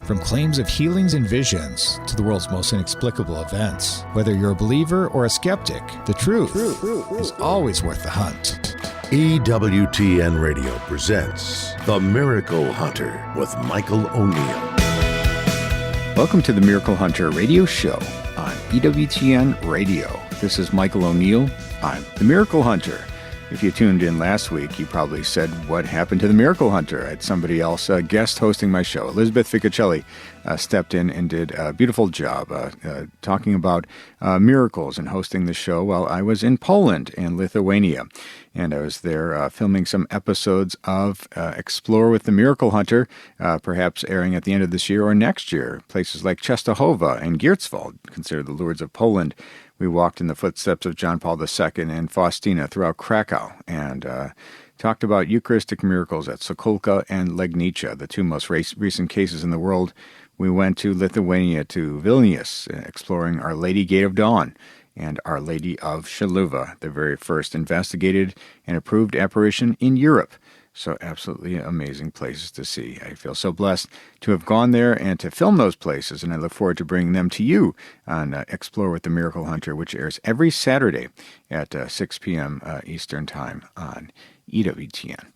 From claims of healings and visions to the world's most inexplicable events, whether you're a believer or a skeptic, the truth is always worth the hunt. EWTN Radio presents The Miracle Hunter with Michael O'Neill. Welcome to the Miracle Hunter radio show on EWTN Radio. This is Michael O'Neill. I'm the Miracle Hunter. If you tuned in last week, you probably said, what happened to the Miracle Hunter? I had somebody else guest hosting my show. Elizabeth Ficocelli stepped in and did a beautiful job talking about miracles and hosting the show while I was in Poland and Lithuania. And I was there filming some episodes of Explore with the Miracle Hunter, perhaps airing at the end of this year or next year. Places like Częstochowa and Gierczwald, considered the Lourdes of Poland. We walked in the footsteps of John Paul II and Faustina throughout Krakow and talked about Eucharistic miracles at Sokolka and Legnica, the two most recent cases in the world. We went to Lithuania, to Vilnius, exploring Our Lady Gate of Dawn and Our Lady of Šiluva, the very first investigated and approved apparition in Europe. So absolutely amazing places to see. I feel so blessed to have gone there and to film those places, and I look forward to bringing them to you on Explore with the Miracle Hunter, which airs every Saturday at 6 p.m. Eastern Time on EWTN.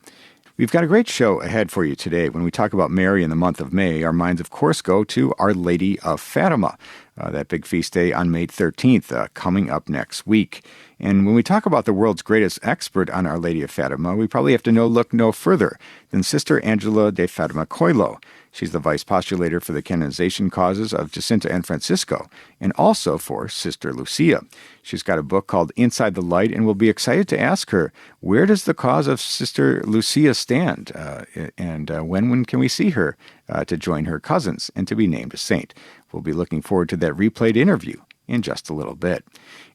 We've got a great show ahead for you today. When we talk about Mary in the month of May, our minds, of course, go to Our Lady of Fatima, that big feast day on May 13th, coming up next week. And when we talk about the world's greatest expert on Our Lady of Fatima, we probably have to look no further than Sister Angela De Fatima Coehlo. She's the vice postulator for the canonization causes of Jacinta and Francisco, and also for Sister Lucia. She's got a book called Inside the Light, and we'll be excited to ask her, where does the cause of Sister Lucia stand? And when can we see her to join her cousins and to be named a saint? We'll be looking forward to that replayed interview in just a little bit.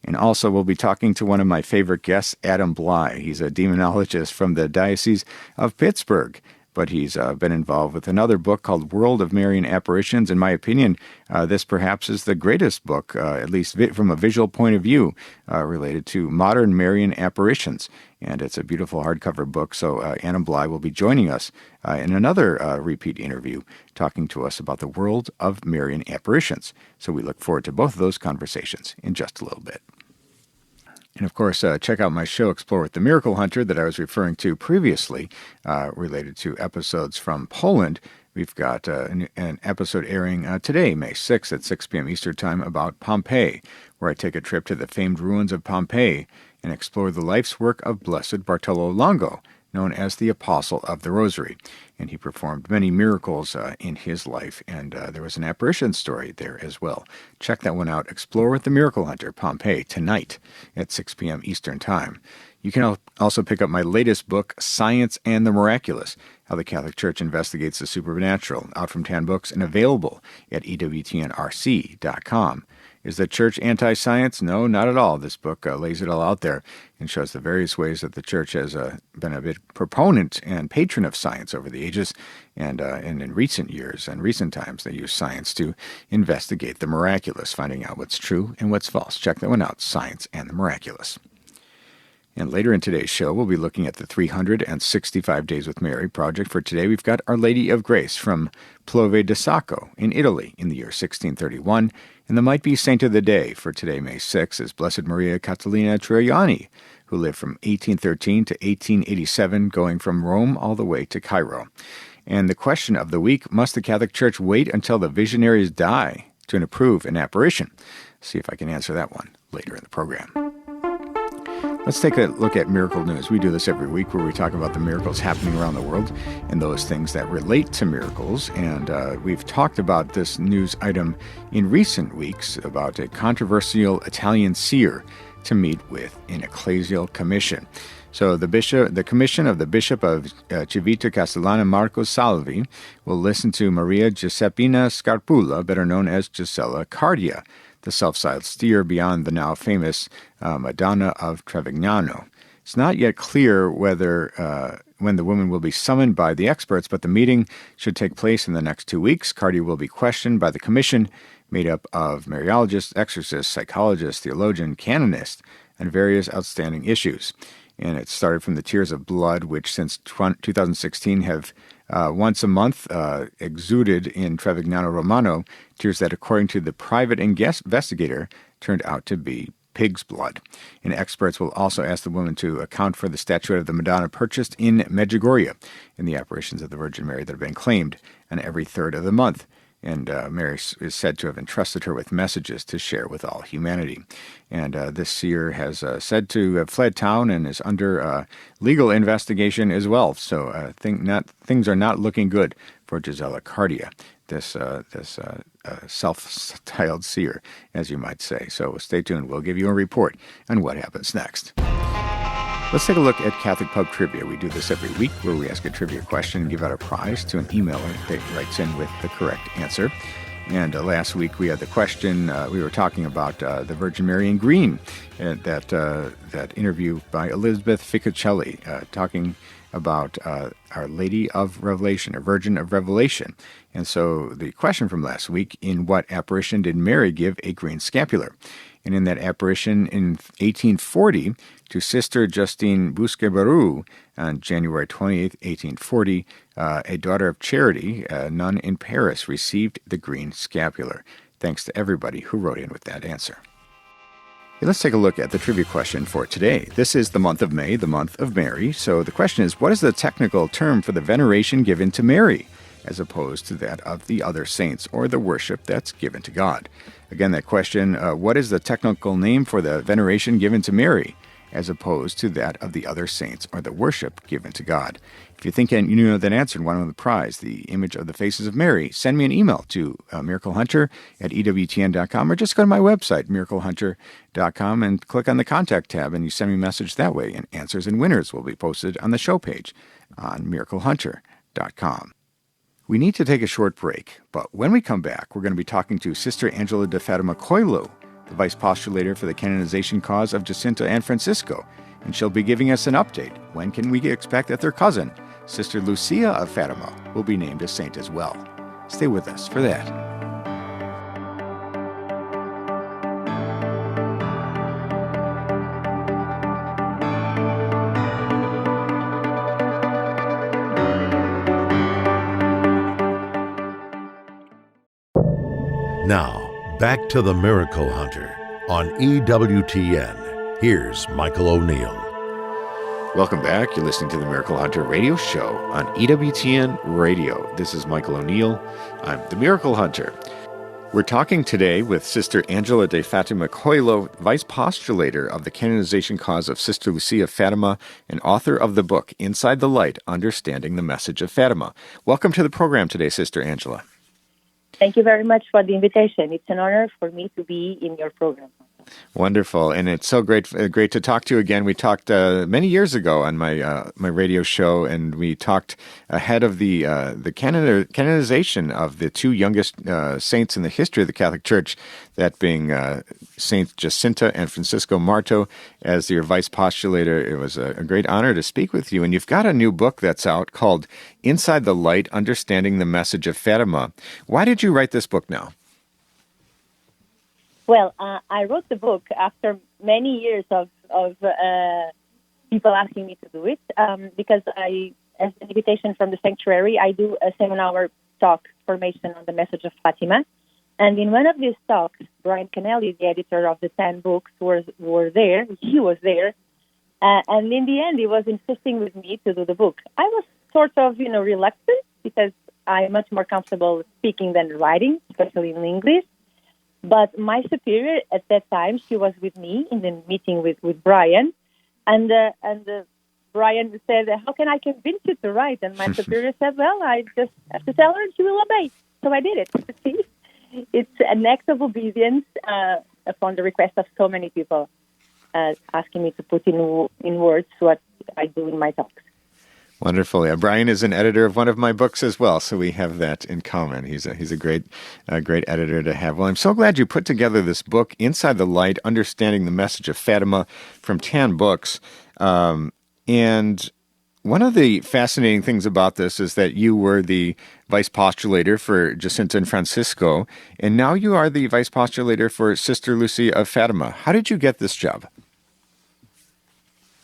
And also we'll be talking to one of my favorite guests, Adam Blai. He's a demonologist from the Diocese of Pittsburgh, but he's been involved with another book called World of Marian Apparitions. In my opinion, this perhaps is the greatest book, at least from a visual point of view, related to modern Marian apparitions. And it's a beautiful hardcover book. So Adam Blai will be joining us in another repeat interview, talking to us about the world of Marian apparitions. So we look forward to both of those conversations in just a little bit. And of course, check out my show, Explore with the Miracle Hunter, that I was referring to previously, related to episodes from Poland. We've got an episode airing today, May 6th at 6 p.m. Eastern Time, about Pompeii, where I take a trip to the famed ruins of Pompeii and explore the life's work of Blessed Bartolo Longo, known as the Apostle of the Rosary. And he performed many miracles in his life, and there was an apparition story there as well. Check that one out, Explore with the Miracle Hunter, Pompeii, tonight at 6 p.m. Eastern Time. You can also pick up my latest book, Science and the Miraculous, How the Catholic Church Investigates the Supernatural, out from Tan Books and available at EWTNRC.com. Is the church anti-science? No, not at all. This book lays it all out there and shows the various ways that the church has been a big proponent and patron of science over the ages. And in recent years and recent times, they use science to investigate the miraculous, finding out what's true and what's false. Check that one out, Science and the Miraculous. And later in today's show, we'll be looking at the 365 Days with Mary project. For today, we've got Our Lady of Grace from Pieve di Sacco in Italy in the year 1631. And the might-be saint of the day for today, May 6th, is Blessed Maria Catalina Triani, who lived from 1813 to 1887, going from Rome all the way to Cairo. And the question of the week, must the Catholic Church wait until the visionaries die to approve an apparition? See if I can answer that one later in the program. Let's take a look at miracle news. We do this every week where we talk about the miracles happening around the world and those things that relate to miracles. And we've talked about this news item in recent weeks about a controversial Italian seer to meet with an ecclesial commission. So the commission of the Bishop of Civita Castellana, Marco Salvi, will listen to Maria Giuseppina Scarpulla, better known as Gisella Cardia, the self-styled steer beyond the now famous Madonna of Trevignano. It's not yet clear whether when the woman will be summoned by the experts, but the meeting should take place in the next 2 weeks. Cardia will be questioned by the commission, made up of Mariologists, exorcists, psychologists, theologian, canonist, and various outstanding issues. And it started from the Tears of Blood, which since 2016 have once a month, exuded in Trevignano Romano, tears that, according to the private investigator, turned out to be pig's blood. And experts will also ask the woman to account for the statuette of the Madonna purchased in Medjugorje in the apparitions of the Virgin Mary that have been claimed on every third of the month. And Mary is said to have entrusted her with messages to share with all humanity. And this seer has said to have fled town and is under legal investigation as well. So things are not looking good for Gisela Cardia, this self-styled seer, as you might say. So stay tuned. We'll give you a report on what happens next. Let's take a look at Catholic Pub Trivia. We do this every week where we ask a trivia question and give out a prize to an emailer that writes in with the correct answer. And last week we had the question, we were talking about the Virgin Mary in green, that interview by Elizabeth Ficocelli, talking about Our Lady of Revelation, or Virgin of Revelation. And so the question from last week, in what apparition did Mary give a green scapular? And in that apparition in 1840 to Sister Justine Busquebaru on January 28, 1840, a daughter of charity, a nun in Paris, received the green scapular. Thanks to everybody who wrote in with that answer. Hey, let's take a look at the trivia question for today. This is the month of May, the month of Mary. So the question is, what is the technical term for the veneration given to Mary, as opposed to that of the other saints, or the worship that's given to God? Again, that question, what is the technical name for the veneration given to Mary, as opposed to that of the other saints, or the worship given to God? If you think you know that answer and want to win the prize, the image of the faces of Mary, send me an email to miraclehunter@EWTN.com, or just go to my website, miraclehunter.com, and click on the Contact tab, and you send me a message that way, and answers and winners will be posted on the show page on miraclehunter.com. We need to take a short break, but when we come back, we're going to be talking to Sister Angela De Fatima Coehlo, the vice postulator for the canonization cause of Jacinta and Francisco, and she'll be giving us an update. When can we expect that their cousin, Sister Lucia of Fatima, will be named a saint as well? Stay with us for that. Now, back to the Miracle Hunter on EWTN. Here's Michael O'Neill. Welcome back. You're listening to the Miracle Hunter radio show on EWTN Radio. This is Michael O'Neill. I'm the Miracle Hunter. We're talking today with Sister Angela De Fatima Coehlo, vice postulator of the canonization cause of Sister Lucia Fatima, and author of the book Inside the Light, Understanding the Message of Fatima. Welcome to the program today, Sister Angela. Thank you very much for the invitation. It's an honor for me to be in your program. Wonderful, and it's so great to talk to you again. We talked many years ago on my my radio show, and we talked ahead of the canonization of the two youngest saints in the history of the Catholic Church, that being Saint Jacinta and Francisco Marto. As your vice postulator, it was a great honor to speak with you. And you've got a new book that's out called Inside the Light, Understanding the Message of Fatima. Why did you write this book now? Well, I wrote the book after many years of people asking me to do it, because as an invitation from the sanctuary, I do a 7-hour talk formation on the message of Fatima. And in one of these talks, Brian Kennelly, the editor of the 10 books, was there. He was there. And in the end, he was insisting with me to do the book. I was sort of, reluctant, because I'm much more comfortable speaking than writing, especially in English. But my superior at that time, she was with me in the meeting with Brian, and Brian said, "How can I convince you to write?" And my superior said, "Well, I just have to tell her, and she will obey." So I did it. See, it's an act of obedience upon the request of so many people asking me to put in words what I do in my talks. Wonderful. Yeah, Brian is an editor of one of my books as well, so we have that in common. He's a great editor to have. Well, I'm so glad you put together this book, Inside the Light, Understanding the Message of Fatima, from 10 books. And one of the fascinating things about this is that you were the vice postulator for Jacinta and Francisco, and now you are the vice postulator for Sister Lucia of Fatima. How did you get this job?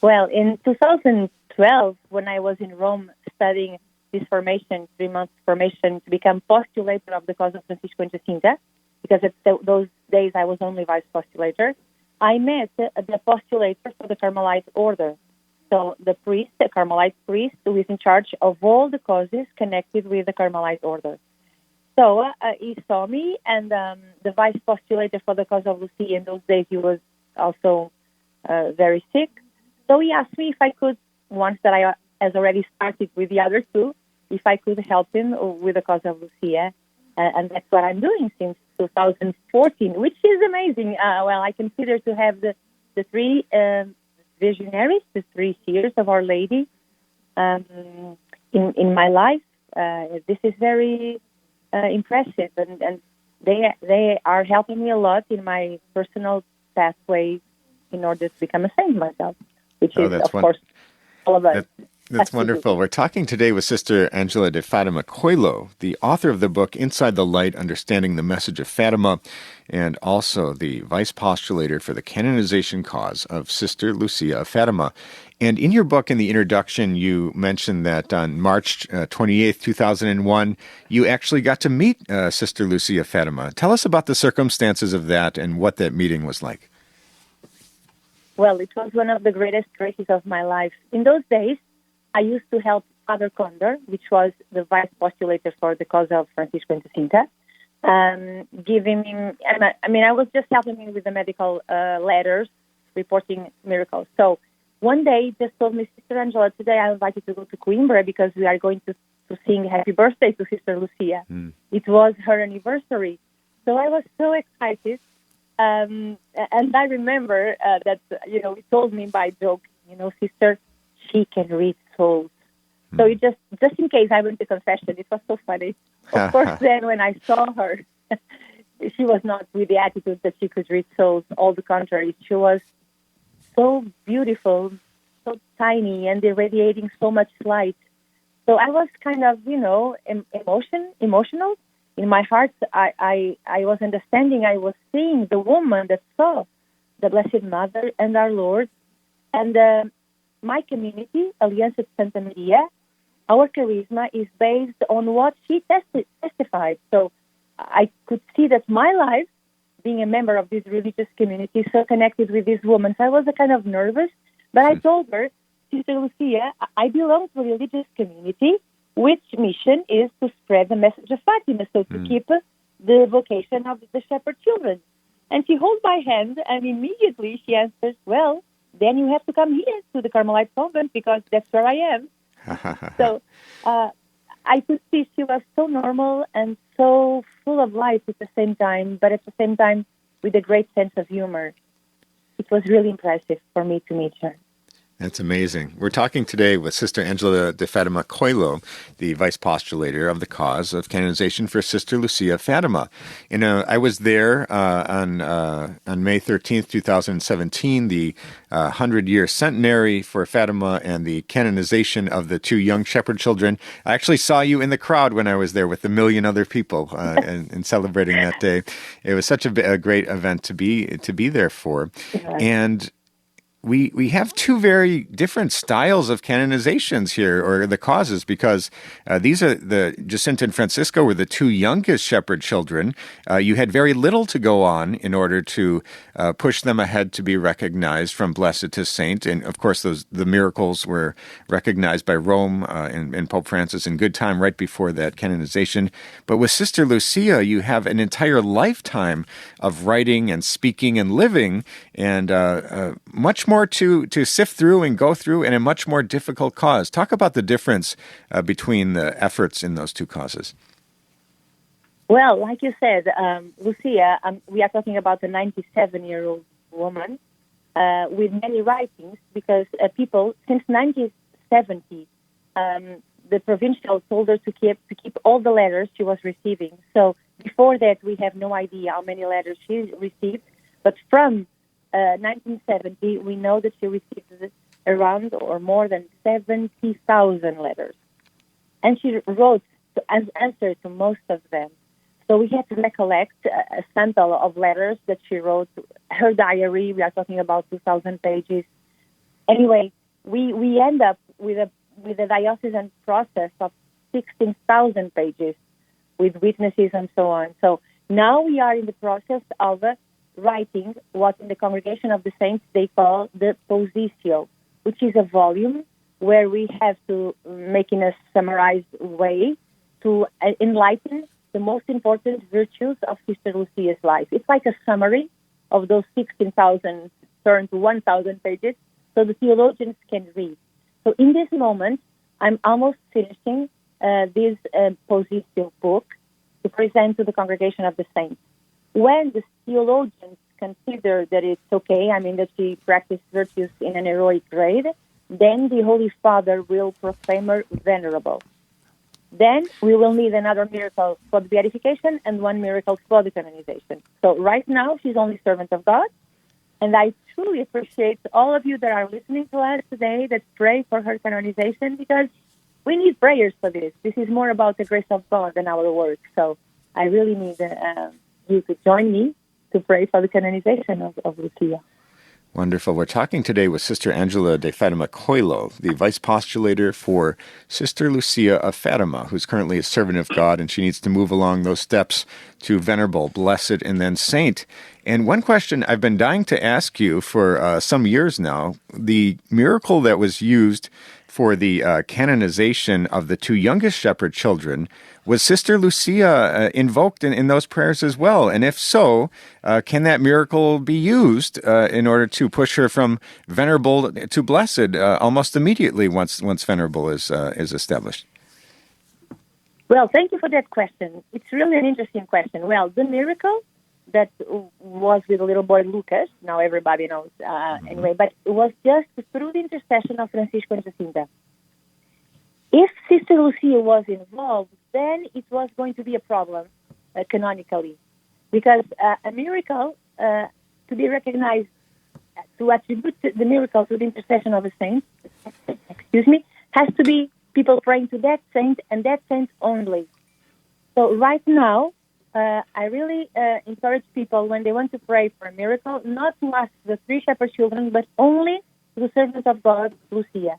Well, in 2012, when I was in Rome studying this formation, 3-month formation, to become postulator of the cause of Francisco and Jacinta, because at those days I was only vice postulator. I met the postulator for the Carmelite order. So the priest, the Carmelite priest, who is in charge of all the causes connected with the Carmelite order. So he saw me, and the vice postulator for the cause of Lucia, in those days he was also very sick. So he asked me if I could, once that I has already started with the other two, if I could help him with the cause of Lucia. And that's what I'm doing since 2014, which is amazing. Well, I consider to have the three visionaries, the three seers of Our Lady in my life. This is very impressive, and they are helping me a lot in my personal pathway in order to become a saint myself, which is, of course, all of us. That's wonderful. We're talking today with Sister Angela De Fatima Coehlo, the author of the book Inside the Light, Understanding the Message of Fatima, and also the vice postulator for the canonization cause of Sister Lucia of Fatima. And in your book, in the introduction, you mentioned that on March 28th, 2001, you actually got to meet Sister Lucia of Fatima. Tell us about the circumstances of that and what that meeting was like. Well, it was one of the greatest graces of my life. In those days, I used to help Father Condor, which was the vice postulator for the cause of Francisco and Jacinta, giving him, I was just helping him with the medical letters, reporting miracles. So one day he just told me, Sister Angela, today I invite you to go to Coimbra because we are going to sing Happy Birthday to Sister Lucia. It was her anniversary. So I was so excited. And I remember that, he told me by joke, Sister, she can read souls. So it just in case I went to confession, it was so funny. Of course, then when I saw her, she was not with the attitude that she could read souls. All the contrary, she was so beautiful, so tiny, and irradiating so much light. So I was kind of, emotional. In my heart, I was understanding. I was seeing the woman that saw the Blessed Mother and our Lord, and my community, Aliança de Santa Maria, our charisma is based on what she testified. So I could see that my life, being a member of this religious community, is so connected with this woman. So I was kind of nervous, but I told her, Sister Lucia, I belong to a religious community, which mission is to spread the message of Fatima, so to keep the vocation of the shepherd children. And she holds my hand, and immediately she answers, well, then you have to come here to the Carmelite convent because that's where I am. So I could see she was so normal and so full of life at the same time, but at the same time with a great sense of humor. It was really impressive for me to meet her. That's amazing. We're talking today with Sister Angela De Fatima Coehlo, the vice postulator of the cause of canonization for Sister Lucia of Fatima. I was there on May 13th, 2017, the 100-year centenary for Fatima and the canonization of the two young shepherd children. I actually saw you in the crowd when I was there with 1 million other people and celebrating that day. It was such a great event to be there for. Yeah. And we have two very different styles of canonizations here, or the causes, because these are the Jacinta and Francisco were the two youngest shepherd children. You had very little to go on in order to push them ahead to be recognized from blessed to saint. And of course, the miracles were recognized by Rome and Pope Francis in good time right before that canonization. But with Sister Lucia, you have an entire lifetime of writing and speaking and living, and much more to sift through and go through, and a much more difficult cause. Talk about the difference between the efforts in those two causes. Well, like you said, Lucia, we are talking about a 97-year-old woman with many writings, because people, since 1970, the provincial told her to keep all the letters she was receiving. So before that, we have no idea how many letters she received, but from 1970, we know that she received around or more than 70,000 letters. And she wrote as answer to most of them. So we had to recollect a sample of letters that she wrote. Her diary, we are talking about 2,000 pages. Anyway, we end up with a diocesan process of 16,000 pages with witnesses and so on. So now we are in the process of writing what in the Congregation of the Saints they call the Positio, which is a volume where we have to make in a summarized way to enlighten the most important virtues of Sister Lucia's life. It's like a summary of those 16,000 turned to 1,000 pages so the theologians can read. So in this moment, I'm almost finishing this Positio book to present to the Congregation of the Saints. When the theologians consider that it's okay, I mean that she practiced virtues in an heroic grade, then the Holy Father will proclaim her venerable. Then we will need another miracle for the beatification and one miracle for the canonization. So right now, she's only servant of God, and I truly appreciate all of you that are listening to us today that pray for her canonization, because we need prayers for this. This is more about the grace of God than our work. So I really need you to join me to pray for the canonization of Lucia. Wonderful. We're talking today with Sister Angela De Fatima Coehlo, the vice postulator for Sister Lucia of Fatima, who's currently a servant of God, and she needs to move along those steps to venerable, blessed, and then saint. And one question I've been dying to ask you for some years now, the miracle that was used for the canonization of the two youngest shepherd children, was Sister Lucia invoked in those prayers as well? And if so, can that miracle be used in order to push her from venerable to blessed almost immediately once venerable is established? Well, thank you for that question. It's really an interesting question. Well, the miracle that was with the little boy Lucas, now everybody knows anyway, but it was just through the intercession of Francisco and Jacinta. If Sister Lucia was involved, then it was going to be a problem canonically, because a miracle, to be recognized, to attribute the miracle to the intercession of a saint, has to be people praying to that saint and that saint only. So right now, I really encourage people when they want to pray for a miracle, not to ask the three shepherd children, but only to the servant of God, Lucia.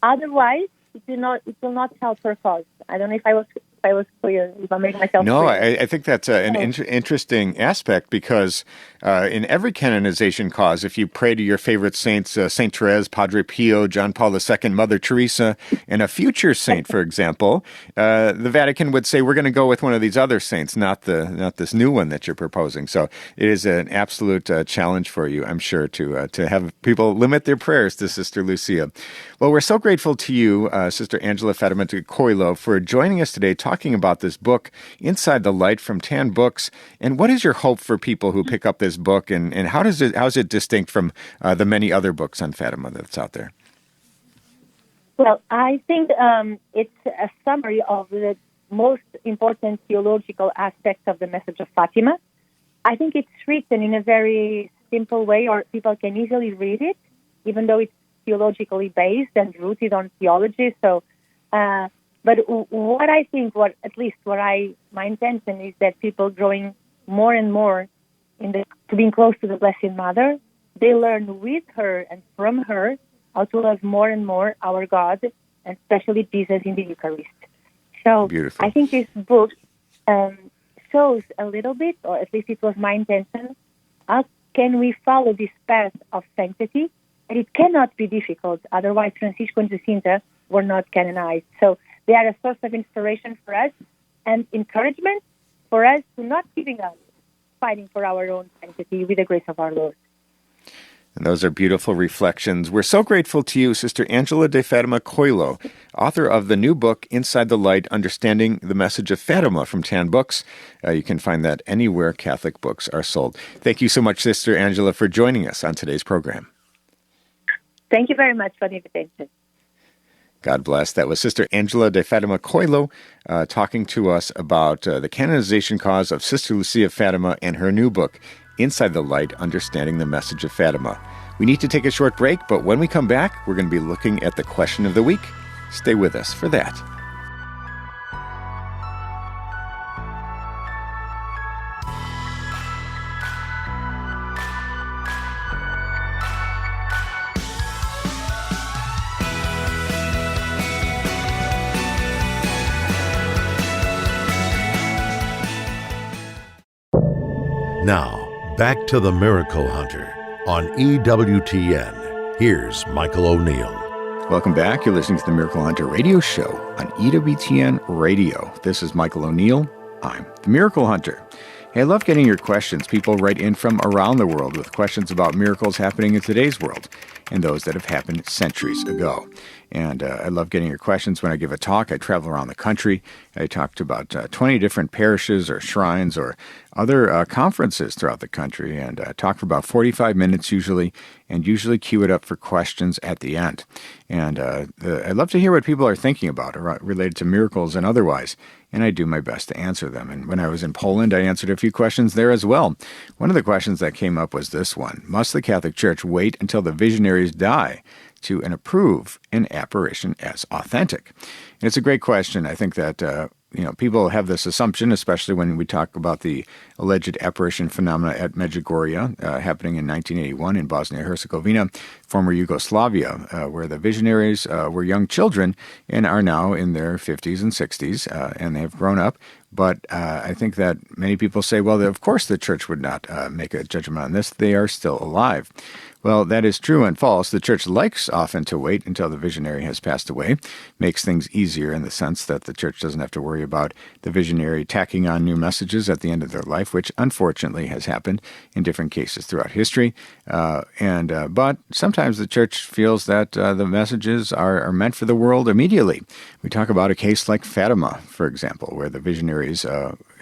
Otherwise, it will not help her cause. I don't know if I was clear, if I made myself clear. No, I think that's an interesting aspect, because in every canonization cause, if you pray to your favorite saints, Saint Therese, Padre Pio, John Paul II, Mother Teresa, and a future saint, for example, the Vatican would say, we're going to go with one of these other saints, not this new one that you're proposing. So it is an absolute challenge for you, I'm sure, to have people limit their prayers to Sister Lucia. Well, we're so grateful to you, Sister Angela Fatima Coehlo, for joining us today, talking about this book, Inside the Light, from Tan Books. And what is your hope for people who pick up this book, and how is it distinct from the many other books on Fatima that's out there? Well, I think it's a summary of the most important theological aspects of the message of Fatima. I think it's written in a very simple way, or people can easily read it, even though it's theologically based and rooted on theology. So, but what I think, my intention is that people growing more and more to being close to the Blessed Mother, they learn with her and from her how to love more and more our God, and especially Jesus in the Eucharist. So beautiful. I think this book shows a little bit, or at least it was my intention, how can we follow this path of sanctity. And it cannot be difficult, otherwise Francisco and Jacinta were not canonized. So they are a source of inspiration for us and encouragement for us to not giving up, fighting for our own sanctity with the grace of our Lord. And those are beautiful reflections. We're so grateful to you, Sister Angela De Fatima Coehlo, author of the new book, Inside the Light, Understanding the Message of Fatima, from Tan Books. You can find that anywhere Catholic books are sold. Thank you so much, Sister Angela, for joining us on today's program. Thank you very much for the invitation. God bless. That was Sister Angela De Fatima Coehlo talking to us about the canonization cause of Sister Lucia of Fatima and her new book, Inside the Light, Understanding the Message of Fatima. We need to take a short break, but when we come back, we're going to be looking at the question of the week. Stay with us for that. Now, back to the Miracle Hunter on EWTN. Here's Michael O'Neill. Welcome back. You're listening to the Miracle Hunter radio show on EWTN Radio. This is Michael O'Neill. I'm the Miracle Hunter. Hey, I love getting your questions. People write in from around the world with questions about miracles happening in today's world and those that have happened centuries ago. And I love getting your questions when I give a talk. I travel around the country. I talk to about 20 different parishes or shrines or other conferences throughout the country, and talk for about 45 minutes usually, and usually queue it up for questions at the end. And I love to hear what people are thinking about related to miracles and otherwise, and I do my best to answer them. And when I was in Poland, I answered a few questions there as well. One of the questions that came up was this one: must the Catholic Church wait until the visionaries die to approve an apparition as authentic? And it's a great question. I think that people have this assumption, especially when we talk about the alleged apparition phenomena at Medjugorje happening in 1981 in Bosnia-Herzegovina, former Yugoslavia, where the visionaries were young children and are now in their 50s and 60s, and they have grown up. But I think that many people say, well, of course the church would not make a judgment on this. They are still alive. Well, that is true and false. The church likes often to wait until the visionary has passed away. Makes things easier in the sense that the church doesn't have to worry about the visionary tacking on new messages at the end of their life, which unfortunately has happened in different cases throughout history. But sometimes the church feels that the messages are meant for the world immediately. We talk about a case like Fatima, for example, where the visionaries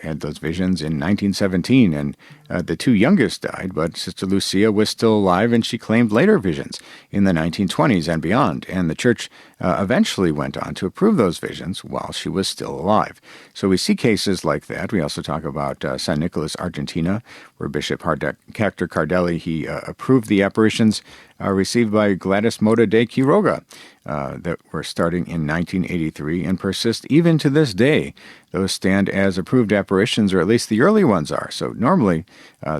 had those visions in 1917, and the two youngest died, but Sister Lucia was still alive, and she claimed later visions in the 1920s and beyond, and the church eventually went on to approve those visions while she was still alive. So we see cases like that. We also talk about San Nicolas, Argentina, where Bishop Hector Cardelli, he approved the apparitions received by Gladys Mota de Quiroga that were starting in 1983 and persist even to this day. Those stand as approved apparitions, or at least the early ones are. So normally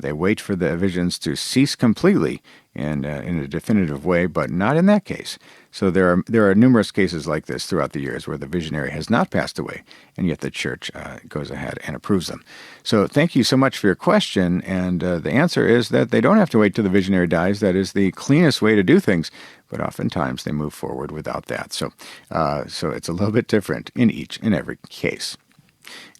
they wait for the visions to cease completely and in a definitive way, but not in that case. So there are numerous cases like this throughout the years where the visionary has not passed away, and yet the church goes ahead and approves them. So thank you so much for your question, and the answer is that they don't have to wait till the visionary dies. That is the cleanest way to do things, but oftentimes they move forward without that. So it's a little bit different in each and every case.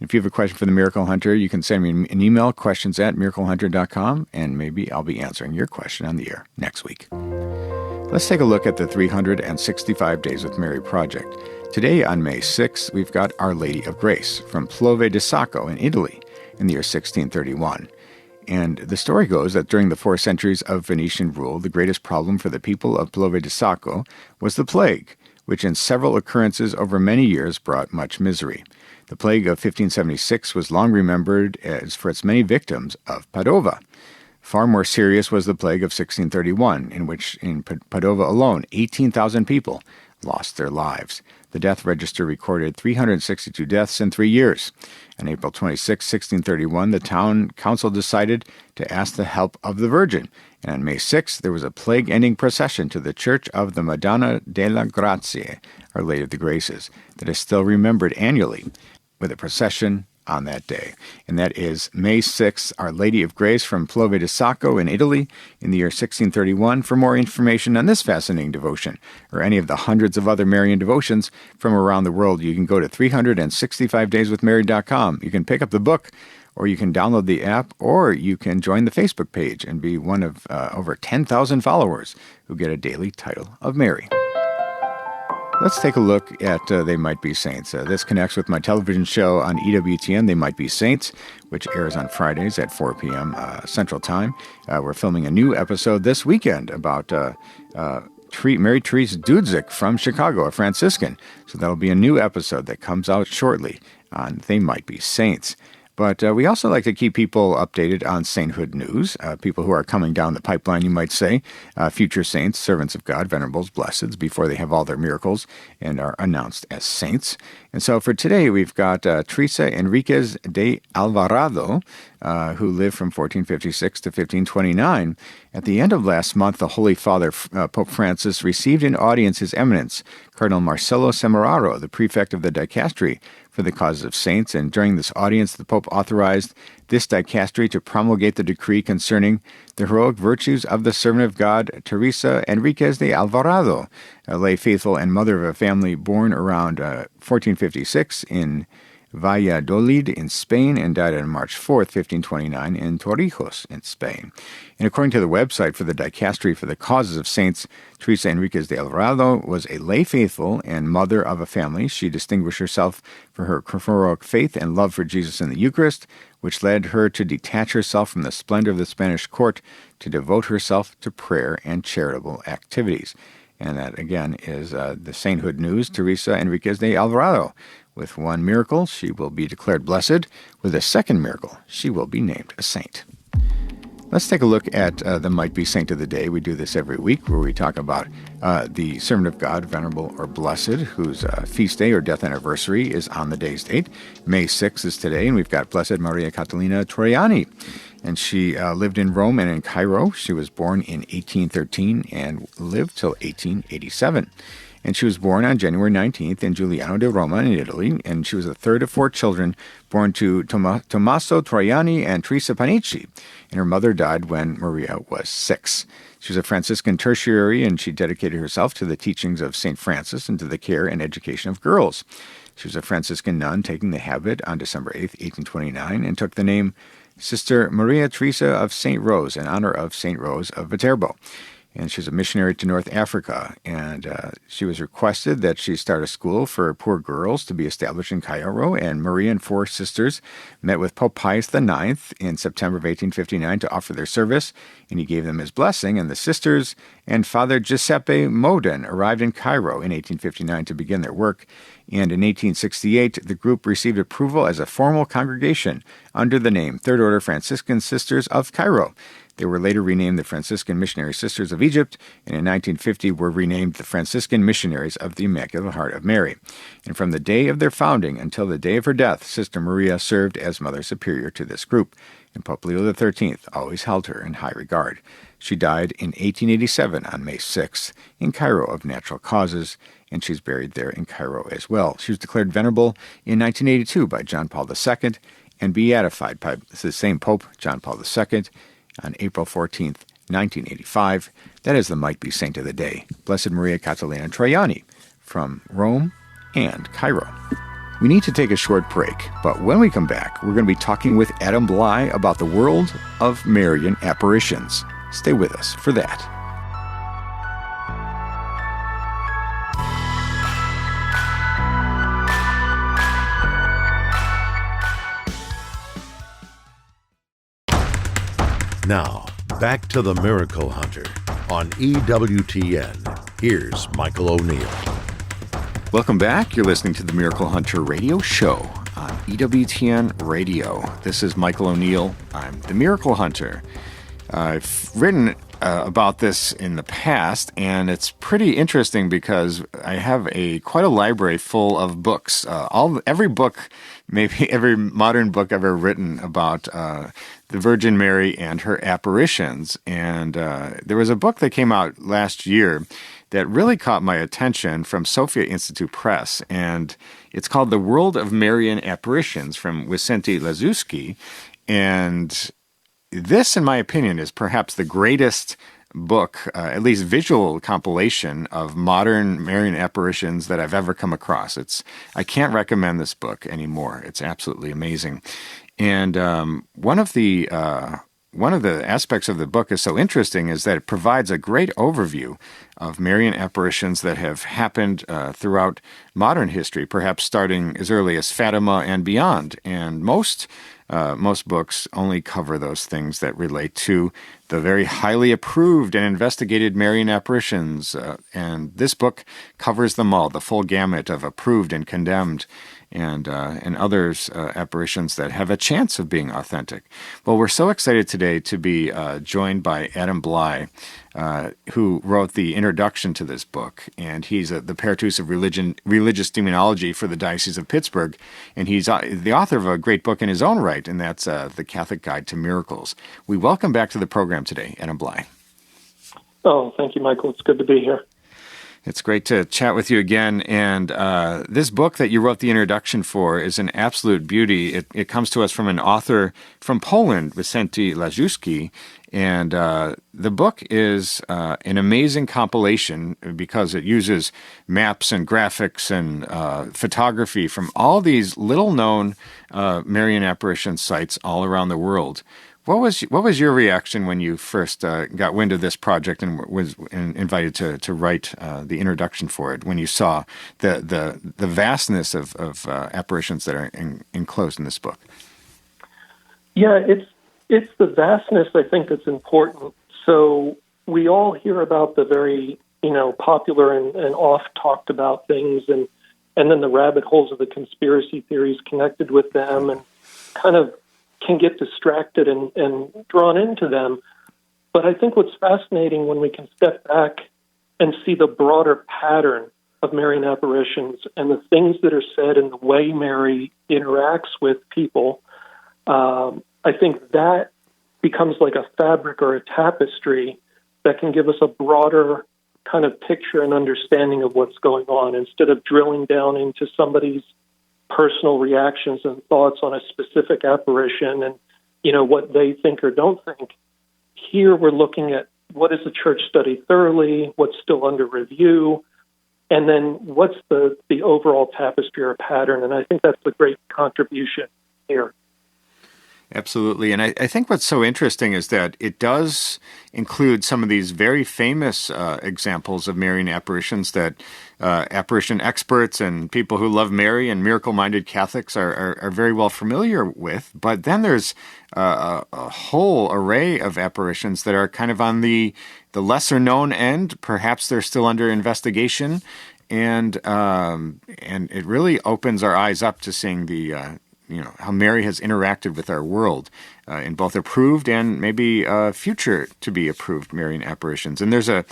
If you have a question for the Miracle Hunter, you can send me an email, questions@miraclehunter.com, and maybe I'll be answering your question on the air next week. Let's take a look at the 365 Days with Mary project. Today on May 6th, we've got Our Lady of Grace from Pieve di Sacco in Italy in the year 1631. And the story goes that during the 4 centuries of Venetian rule, the greatest problem for the people of Pieve di Sacco was the plague, which in several occurrences over many years brought much misery. The plague of 1576 was long remembered as for its many victims of Padova. Far more serious was the plague of 1631, in which in Padova alone, 18,000 people lost their lives. The death register recorded 362 deaths in 3 years. On April 26, 1631, the town council decided to ask the help of the Virgin, and on May 6, there was a plague-ending procession to the Church of the Madonna delle Grazie, Our Lady of the Graces, that is still remembered annually, with a procession on that day. And that is May 6th, Our Lady of Grace from Pieve di Sacco in Italy in the year 1631. For more information on this fascinating devotion, or any of the hundreds of other Marian devotions from around the world, you can go to 365dayswithmary.com. You can pick up the book, or you can download the app, or you can join the Facebook page and be one of over 10,000 followers who get a daily title of Mary. Let's take a look at They Might Be Saints. This connects with my television show on EWTN, They Might Be Saints, which airs on Fridays at 4 p.m. Central Time. We're filming a new episode this weekend about Mary Therese Dudzik from Chicago, a Franciscan. So that'll be a new episode that comes out shortly on They Might Be Saints. But we also like to keep people updated on sainthood news, people who are coming down the pipeline, you might say, future saints, servants of God, venerables, blesseds, before they have all their miracles and are announced as saints. And so for today, we've got Teresa Enriquez de Alvarado, who lived from 1456 to 1529. At the end of last month, the Holy Father, Pope Francis, received in audience His Eminence, Cardinal Marcello Semeraro, the prefect of the dicastery for the causes of saints, and during this audience, the Pope authorized this dicastery to promulgate the decree concerning the heroic virtues of the servant of God, Teresa Enriquez de Alvarado, a lay faithful and mother of a family born around 1456 in Valladolid in Spain and died on March 4th, 1529 in Torrijos in Spain. And according to the website for the Dicastery for the Causes of Saints, Teresa Enriquez de Alvarado was a lay faithful and mother of a family. She distinguished herself for her heroic faith and love for Jesus in the Eucharist, which led her to detach herself from the splendor of the Spanish court to devote herself to prayer and charitable activities. And that, again, is the sainthood news, Teresa Enriquez de Alvarado. With one miracle, she will be declared blessed. With a second miracle, she will be named a saint. Let's take a look at the Might Be Saint of the Day. We do this every week where we talk about the servant of God, venerable or blessed, whose feast day or death anniversary is on the day's date. May 6th is today, and we've got Blessed Maria Catalina Troiani. And she lived in Rome and in Cairo. She was born in 1813 and lived till 1887. And she was born on January 19th in Giuliano di Roma in Italy, and she was the third of 4 children born to Tommaso Troiani and Teresa Panici, and her mother died when Maria was 6. She was a Franciscan tertiary, and she dedicated herself to the teachings of St. Francis and to the care and education of girls. She was a Franciscan nun, taking the habit on December 8th, 1829, and took the name Sister Maria Teresa of St. Rose in honor of St. Rose of Viterbo. And she was a missionary to North Africa, and she was requested that she start a school for poor girls to be established in Cairo, and Maria and 4 sisters met with Pope Pius IX in September of 1859 to offer their service, and he gave them his blessing, and the sisters and Father Giuseppe Modin arrived in Cairo in 1859 to begin their work, and in 1868 the group received approval as a formal congregation under the name Third Order Franciscan Sisters of Cairo. They were later renamed the Franciscan Missionary Sisters of Egypt, and in 1950 were renamed the Franciscan Missionaries of the Immaculate Heart of Mary. And from the day of their founding until the day of her death, Sister Maria served as Mother Superior to this group, and Pope Leo XIII always held her in high regard. She died in 1887 on May 6th in Cairo of natural causes, and she's buried there in Cairo as well. She was declared venerable in 1982 by John Paul II and beatified by the same Pope, John Paul II, on April 14th, 1985. That is the Might Be Saint of the Day, Blessed Maria Catalina Troiani, from Rome and Cairo. We need to take a short break, but when we come back, we're going to be talking with Adam Blai about the world of Marian apparitions. Stay with us for that. Now, back to the Miracle Hunter on EWTN. Here's Michael O'Neill. Welcome back. You're listening to the Miracle Hunter radio show on EWTN Radio. This is Michael O'Neill. I'm the Miracle Hunter. I've written about this in the past, and it's pretty interesting because I have quite a library full of books. Every book, maybe every modern book ever written about the Virgin Mary and her apparitions. And there was a book that came out last year that really caught my attention from Sophia Institute Press, and it's called The World of Marian Apparitions from Vicente Lazuski. And this, in my opinion, is perhaps the greatest book, at least visual compilation of modern Marian apparitions that I've ever come across. I can't recommend this book anymore. It's absolutely amazing. And one of the aspects of the book is so interesting is that it provides a great overview of Marian apparitions that have happened throughout modern history, perhaps starting as early as Fatima and beyond. And most books only cover those things that relate to the very highly approved and investigated Marian apparitions. And this book covers them all, the full gamut of approved and condemned. and others apparitions that have a chance of being authentic. Well, we're so excited today to be joined by Adam Blai, who wrote the introduction to this book, and he's the Paratus of Religious Demonology for the Diocese of Pittsburgh, and he's the author of a great book in his own right, and that's The Catholic Guide to Miracles. We welcome back to the program today, Adam Blai. Oh, thank you, Michael. It's good to be here. It's great to chat with you again. And this book that you wrote the introduction for is an absolute beauty. It comes to us from an author from Poland, Vicente Lajewski. And the book is an amazing compilation because it uses maps and graphics and photography from all these little-known Marian apparition sites all around the world. What was your reaction when you first got wind of this project and was invited to write the introduction for it? When you saw the vastness of apparitions that are enclosed in this book? Yeah, it's the vastness I think that's important. So we all hear about the very popular and oft talked about things, and then the rabbit holes of the conspiracy theories connected with them, and kind of can get distracted and drawn into them. But I think what's fascinating when we can step back and see the broader pattern of Marian apparitions and the things that are said and the way Mary interacts with people, I think that becomes like a fabric or a tapestry that can give us a broader kind of picture and understanding of what's going on, instead of drilling down into somebody's personal reactions and thoughts on a specific apparition and, what they think or don't think. Here we're looking at what is the church studied thoroughly, what's still under review, and then what's the overall tapestry or pattern. And I think that's a great contribution here. Absolutely. And I think what's so interesting is that it does include some of these very famous examples of Marian apparitions that apparition experts and people who love Mary and miracle-minded Catholics are very well familiar with. But then there's a whole array of apparitions that are kind of on the lesser-known end. Perhaps they're still under investigation. And it really opens our eyes up to seeing how Mary has interacted with our world in both approved and maybe future to be approved Marian apparitions. And there's a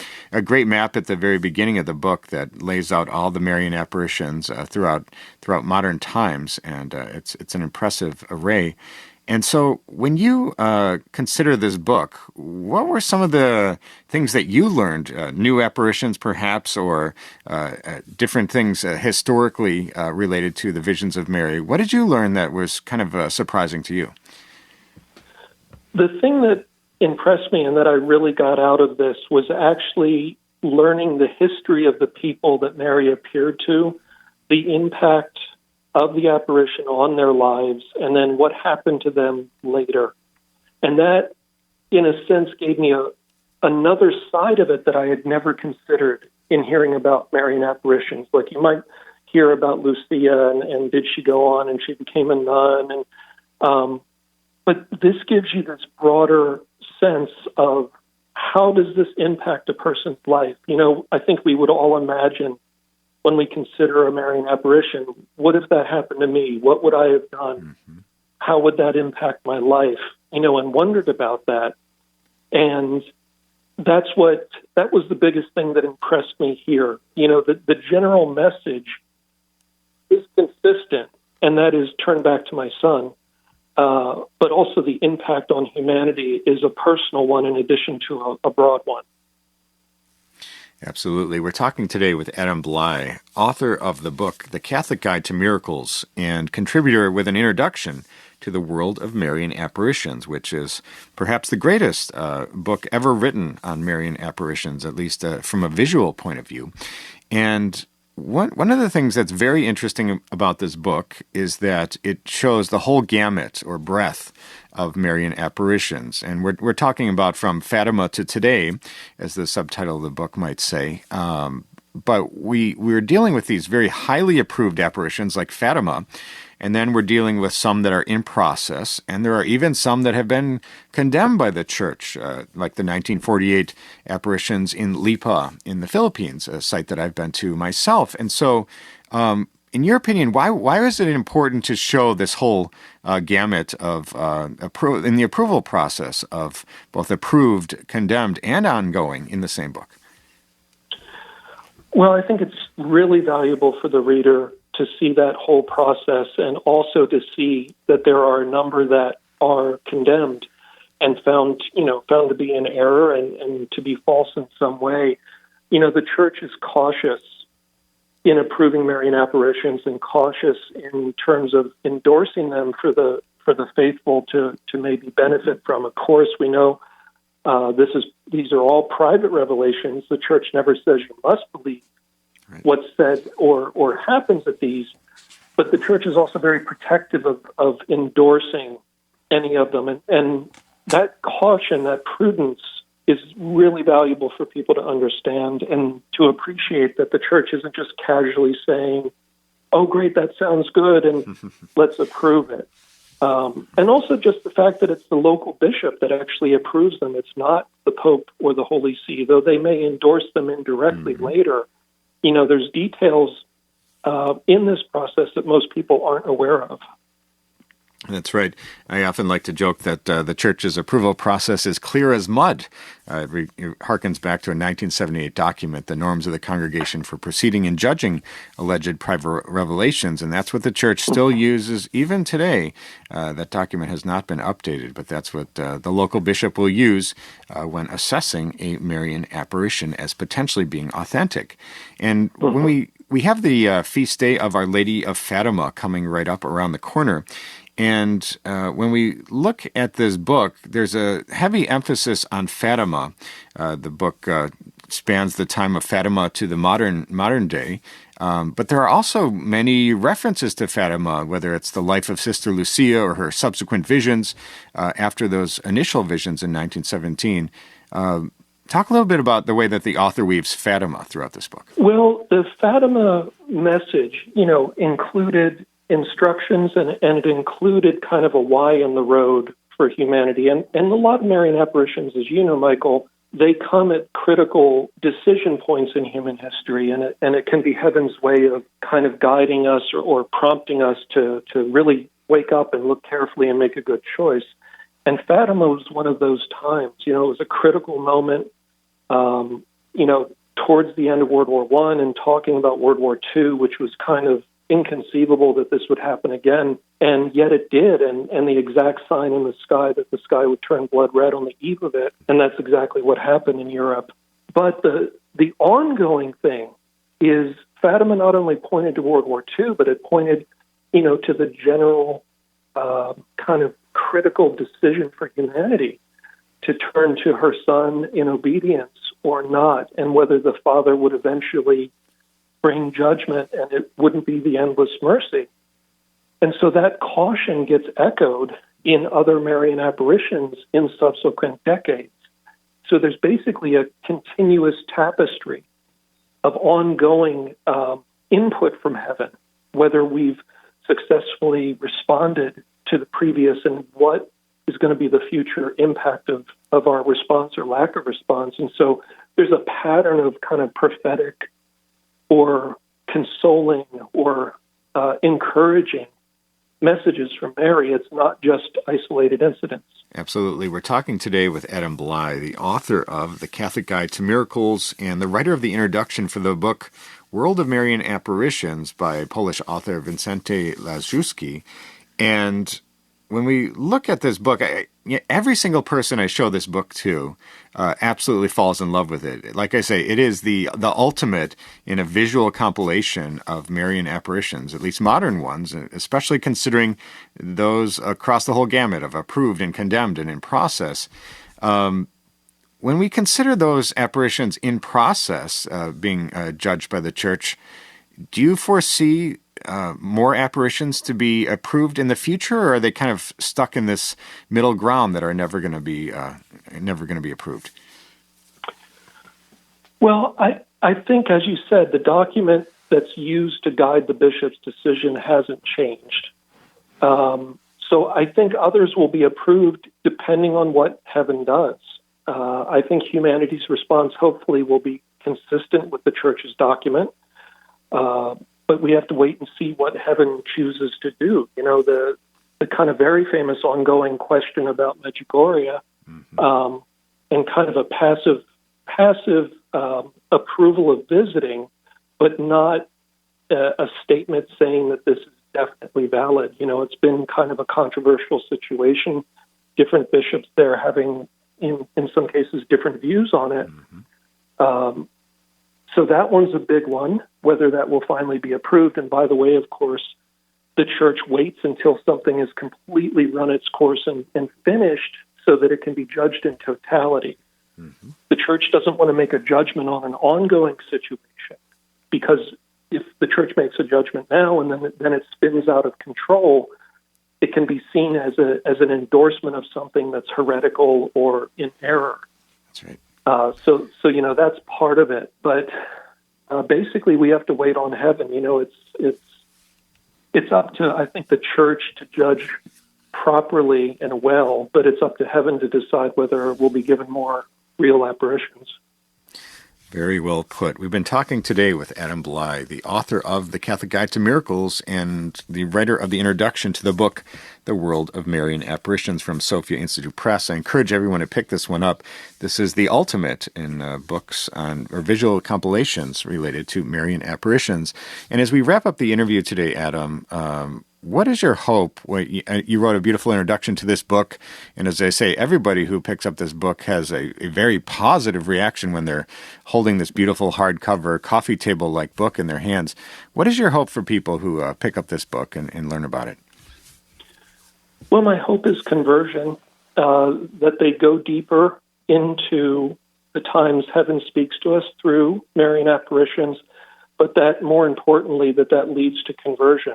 great map at the very beginning of the book that lays out all the Marian apparitions throughout modern times, and it's an impressive array. And so when you consider this book, what were some of the things that you learned, new apparitions perhaps, or different things historically related to the visions of Mary? What did you learn that was kind of surprising to you? The thing that impressed me and that I really got out of this was actually learning the history of the people that Mary appeared to, the impact of the apparition on their lives, and then what happened to them later. And that, in a sense, gave me another side of it that I had never considered in hearing about Marian apparitions. Like, you might hear about Lucia and did she go on and she became a nun, and but this gives you this broader sense of how does this impact a person's life. I think we would all imagine, when we consider a Marian apparition, what if that happened to me? What would I have done? Mm-hmm. How would that impact my life? And wondered about that. And that was the biggest thing that impressed me here. The general message is consistent, and that is turn back to my son. But also the impact on humanity is a personal one in addition to a broad one. Absolutely. We're talking today with Adam Blai, author of the book, The Catholic Guide to Miracles, and contributor with an introduction to the world of Marian apparitions, which is perhaps the greatest book ever written on Marian apparitions, at least from a visual point of view. And one of the things that's very interesting about this book is that it shows the whole gamut or breadth of Marian apparitions. And we're talking about from Fatima to today, as the subtitle of the book might say. But we're dealing with these very highly approved apparitions like Fatima, and then we're dealing with some that are in process, and there are even some that have been condemned by the church, like the 1948 apparitions in Lipa in the Philippines, a site that I've been to myself. And so in your opinion, why is it important to show this whole gamut of in the approval process of both approved, condemned, and ongoing in the same book? Well, I think it's really valuable for the reader to see that whole process, and also to see that there are a number that are condemned and found to be in error and to be false in some way. The church is cautious in approving Marian apparitions and cautious in terms of endorsing them for the faithful to maybe benefit from. Of course, we know these are all private revelations. The church never says you must believe what's said or happens at these, but the church is also very protective of endorsing any of them. And that caution, that prudence, is really valuable for people to understand and to appreciate that the church isn't just casually saying, oh, great, that sounds good, and let's approve it. And also just the fact that it's the local bishop that actually approves them. It's not the Pope or the Holy See, though they may endorse them indirectly later. There's details in this process that most people aren't aware of. That's right. I often like to joke that the church's approval process is clear as mud. It harkens back to a 1978 document, The Norms of the Congregation for Proceeding and Judging Alleged Private Revelations, and that's what the church still uses even today. That document has not been updated, but that's what the local bishop will use when assessing a Marian apparition as potentially being authentic. And when we have the feast day of Our Lady of Fatima coming right up around the corner. And when we look at this book, there's a heavy emphasis on Fatima. The book spans the time of Fatima to the modern day. But there are also many references to Fatima, whether it's the life of Sister Lucia or her subsequent visions after those initial visions in 1917. Talk a little bit about the way that the author weaves Fatima throughout this book. Well, the Fatima message, included instructions, and it included kind of a why in the road for humanity. And a lot of Marian apparitions, as you know, Michael, they come at critical decision points in human history, and it can be heaven's way of kind of guiding us or prompting us to really wake up and look carefully and make a good choice. And Fatima was one of those times. It was a critical moment, towards the end of World War I and talking about World War II, which was kind of inconceivable that this would happen again, and yet it did, and the exact sign in the sky that the sky would turn blood red on the eve of it, and that's exactly what happened in Europe. But the ongoing thing is Fatima not only pointed to World War II, but it pointed, to the general kind of critical decision for humanity to turn to her son in obedience or not, and whether the father would eventually bring judgment, and it wouldn't be the endless mercy. And so that caution gets echoed in other Marian apparitions in subsequent decades. So there's basically a continuous tapestry of ongoing input from heaven, whether we've successfully responded to the previous and what is going to be the future impact of our response or lack of response. And so there's a pattern of kind of prophetic or consoling or encouraging messages from Mary. It's not just isolated incidents. Absolutely. We're talking today with Adam Blai, the author of The Catholic Guide to Miracles and the writer of the introduction for the book World of Marian Apparitions by Polish author Vincente Laszewski. And when we look at this book, every single person I show this book to absolutely falls in love with it. Like I say, it is the ultimate in a visual compilation of Marian apparitions, at least modern ones, especially considering those across the whole gamut of approved and condemned and in process. When we consider those apparitions in process being judged by the Church, do you foresee more apparitions to be approved in the future, or are they kind of stuck in this middle ground that are never going to be approved? Well, I think, as you said, the document that's used to guide the bishop's decision hasn't changed. So I think others will be approved depending on what heaven does. I think humanity's response hopefully will be consistent with the Church's document. but we have to wait and see what heaven chooses to do. You know, the kind of very famous ongoing question about Medjugorje, and kind of a passive approval of visiting, but not a statement saying that this is definitely valid. You know, it's been kind of a controversial situation. Different bishops there having, in some cases, different views on it. So that one's a big one, whether that will finally be approved. And by the way, of course, the church waits until something is completely run its course and finished so that it can be judged in totality. The church doesn't want to make a judgment on an ongoing situation, because if the church makes a judgment now and then it spins out of control, it can be seen as an endorsement of something that's heretical or in error. That's right. So you know, that's part of it. But basically, we have to wait on heaven. You know, it's up to, I think, the church to judge properly and well, but it's up to heaven to decide whether we'll be given more real apparitions. Very well put. We've been talking today with Adam Blai, the author of The Catholic Guide to Miracles and the writer of the introduction to the book, The World of Marian Apparitions, from Sophia Institute Press. I encourage everyone to pick this one up. This is the ultimate in books on or visual compilations related to Marian apparitions. And as we wrap up the interview today, Adam, what is your hope? You wrote a beautiful introduction to this book, and as I say, everybody who picks up this book has a very positive reaction when they're holding this beautiful hardcover, coffee table-like book in their hands. What is your hope for people who pick up this book and learn about it? Well, my hope is conversion, that they go deeper into the times heaven speaks to us through Marian apparitions, but that, more importantly, that leads to conversion.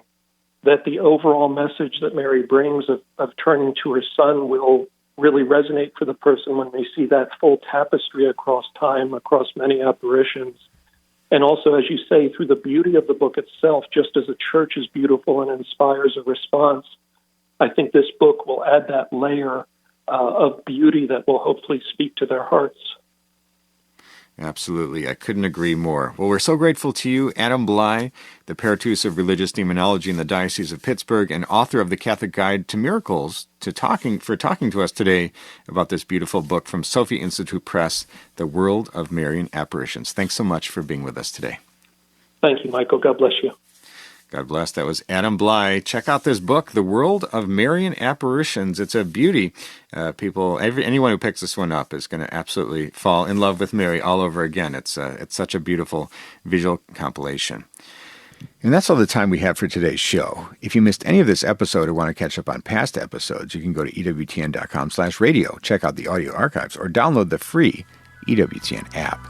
That the overall message that Mary brings of turning to her Son will really resonate for the person when they see that full tapestry across time, across many apparitions. And also, as you say, through the beauty of the book itself, just as a church is beautiful and inspires a response, I think this book will add that layer of beauty that will hopefully speak to their hearts. Absolutely. I couldn't agree more. Well, we're so grateful to you, Adam Blai, the Paratus of Religious Demonology in the Diocese of Pittsburgh and author of The Catholic Guide to Miracles, for talking to us today about this beautiful book from Sophia Institute Press, The World of Marian Apparitions. Thanks so much for being with us today. Thank you, Michael. God bless you. God bless. That was Adam Blai. Check out this book, The World of Marian Apparitions. It's a beauty. Anyone who picks this one up is going to absolutely fall in love with Mary all over again. It's such a beautiful visual compilation. And that's all the time we have for today's show. If you missed any of this episode or want to catch up on past episodes, you can go to EWTN.com/radio, check out the audio archives, or download the free EWTN app.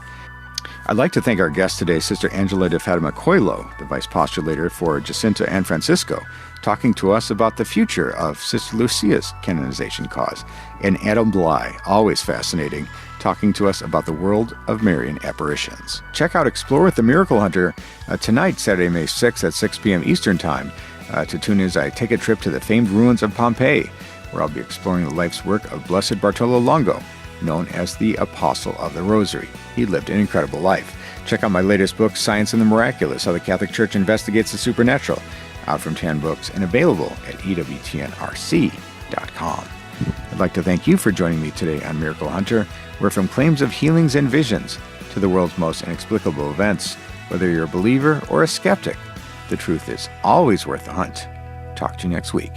I'd like to thank our guest today, Sister Angela De Fatima Coehlo, the Vice Postulator for Jacinta and Francisco, talking to us about the future of Sister Lucia's canonization cause, and Adam Blai, always fascinating, talking to us about the world of Marian apparitions. Check out Explore with the Miracle Hunter tonight, Saturday, May 6th at 6 p.m. Eastern Time, to tune in as I take a trip to the famed ruins of Pompeii, where I'll be exploring the life's work of Blessed Bartolo Longo, known as the Apostle of the Rosary. He lived an incredible life. Check out my latest book, Science and the Miraculous, How the Catholic Church Investigates the Supernatural, out from 10 Books and available at EWTNRC.com. I'd like to thank you for joining me today on Miracle Hunter, where from claims of healings and visions to the world's most inexplicable events, whether you're a believer or a skeptic, the truth is always worth the hunt. Talk to you next week.